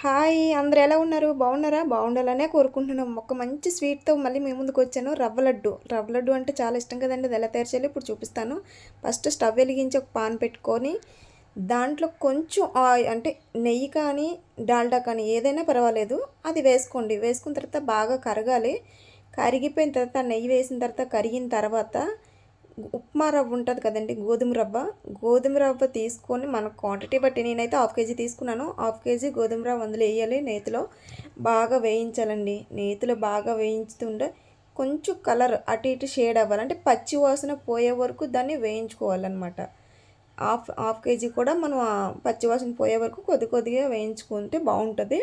Hi అందరూ ఎలా ఉన్నారు? బాగున్నారా? బాగుండాలనే కోరుకుంటున్నాం. ఒక మంచి స్వీట్‌తో మళ్ళీ మీ ముందుకొచ్చాను. రవ్వ లడ్డు అంటే చాలా ఇష్టం కదండీ! అది ఎలా తయారు చేయాలో ఇప్పుడు చూపిస్తాను. ఫస్ట్ స్టవ్ వెలిగించి ఒక పాన్ పెట్టుకొని దాంట్లో కొంచెం అంటే నెయ్యి కానీ, డాల్డా కానీ ఏదైనా పర్వాలేదు. అది వేసుకోండి. వేసుకున్న తర్వాత బాగా కరగాలి. కరిగిపోయిన తర్వాత నెయ్యి వేసిన తర్వాత కరిగిన తర్వాత ఉప్మా రవ్వ ఉంటుంది కదండి, గోధుమ రవ్వ తీసుకొని మన క్వాంటిటీ బట్టి నేనైతే హాఫ్ కేజీ తీసుకున్నాను. హాఫ్ కేజీ గోధుమ రవ్వ అందులో వేయాలి. నేతిలో బాగా వేయించాలండి. నేతిలో బాగా వేయించుతుంటే కొంచెం కలర్ అటు ఇటు షేడ్ అవ్వాలి, అంటే పచ్చి వాసన పోయే వరకు దాన్ని వేయించుకోవాలన్నమాట. హాఫ్ కేజీ కూడా మనం పచ్చి వాసన పోయే వరకు కొద్దిగా వేయించుకుంటే బాగుంటుంది.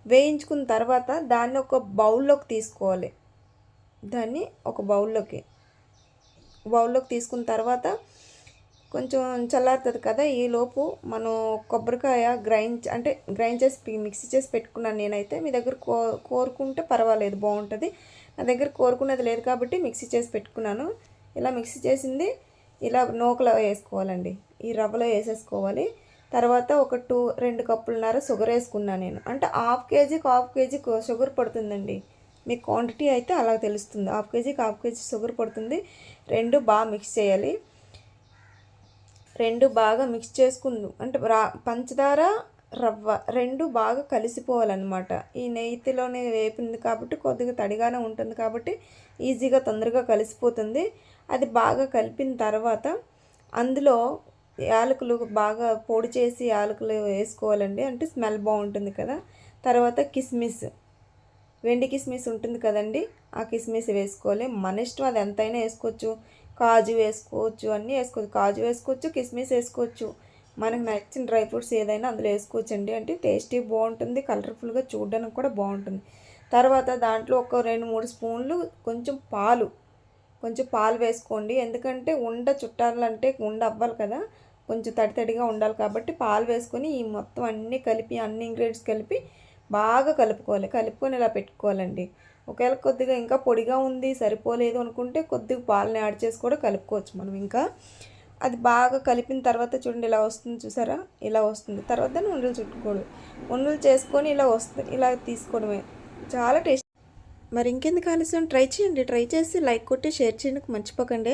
వేయించుకున్న తర్వాత దాన్ని ఒక బౌల్లోకి తీసుకోవాలి. దాన్ని ఒక బౌల్లోకి తీసుకున్న తర్వాత కొంచెం చల్లారుతుంది కదా, ఈలోపు మనం కొబ్బరికాయ గ్రైండ్ చేసి మిక్సీ చేసి పెట్టుకున్నాను నేనైతే. మీ దగ్గర కోరుకుంటే పర్వాలేదు, బాగుంటుంది. నా దగ్గర కోరుకునేది లేదు కాబట్టి మిక్సీ చేసి పెట్టుకున్నాను. ఇలా మిక్సీ చేసింది ఇలా నూకలో వేసుకోవాలండి. ఈ రవ్వలో వేసేసుకోవాలి. తర్వాత ఒక 2 కప్పులన్నర షుగర్ వేసుకున్నాను నేను. అంటే హాఫ్ కేజీ షుగర్ పడుతుందండి. మీ క్వాంటిటీ అయితే అలా తెలుస్తుంది. హాఫ్ కేజీ షుగర్ పడుతుంది. రెండు బాగా మిక్స్ చేయాలి. రెండు బాగా మిక్స్ చేసుకుందు అంటే పంచదార రవ్వ రెండు బాగా కలిసిపోవాలన్నమాట. ఈ నెయ్యిలోనే వేపింది కాబట్టి కొద్దిగా తడిగానే ఉంటుంది కాబట్టి ఈజీగా తొందరగా కలిసిపోతుంది. అది బాగా కలిపిన తర్వాత అందులో యాలకులు బాగా పొడి చేసి యాలకులు వేసుకోవాలండి, అంటే స్మెల్ బాగుంటుంది కదా. తర్వాత వెండి కిస్మిస్ ఉంటుంది కదండి, ఆ కిస్మిస్ వేసుకోవాలి. మన ఇష్టం, అది ఎంతైనా వేసుకోవచ్చు. కాజు వేసుకోవచ్చు, అన్నీ వేసుకోవచ్చు. కాజు వేసుకోవచ్చు, కిస్మిస్ వేసుకోవచ్చు. మనకు నచ్చిన డ్రై ఫ్రూట్స్ ఏదైనా అందులో వేసుకోవచ్చండి. అంటే టేస్టీ బాగుంటుంది, కలర్ఫుల్గా చూడడానికి కూడా బాగుంటుంది. తర్వాత దాంట్లో ఒక 2-3 స్పూన్లు కొంచెం పాలు వేసుకోండి. ఎందుకంటే చుట్టాలంటే అవ్వాలి కదా, కొంచెం తడిగా ఉండాలి కాబట్టి పాలు వేసుకొని ఈ మొత్తం అన్నీ ఇంగ్రీడియంట్స్ కలిపి బాగా కలుపుకొని ఇలా పెట్టుకోవాలండి. ఒకవేళ కొద్దిగా ఇంకా పొడిగా ఉంది, సరిపోలేదు అనుకుంటే కొద్దిగా పాలని యాడ్ చేసి కూడా కలుపుకోవచ్చు మనం. ఇంకా అది బాగా కలిపిన తర్వాత చూడండి ఇలా వస్తుంది, చూసారా? ఇలా వస్తుంది. తర్వాత దాన్ని ఉండలు చేసుకొని ఇలా వస్తుంది, ఇలా తీసుకోవడమే. చాలా టేస్ట్. మరి ఇంకెందుకు ఆలస్యం, ట్రై చేయండి. ట్రై చేసి లైక్ కొట్టి షేర్ చేయడానికి మర్చిపోకండి.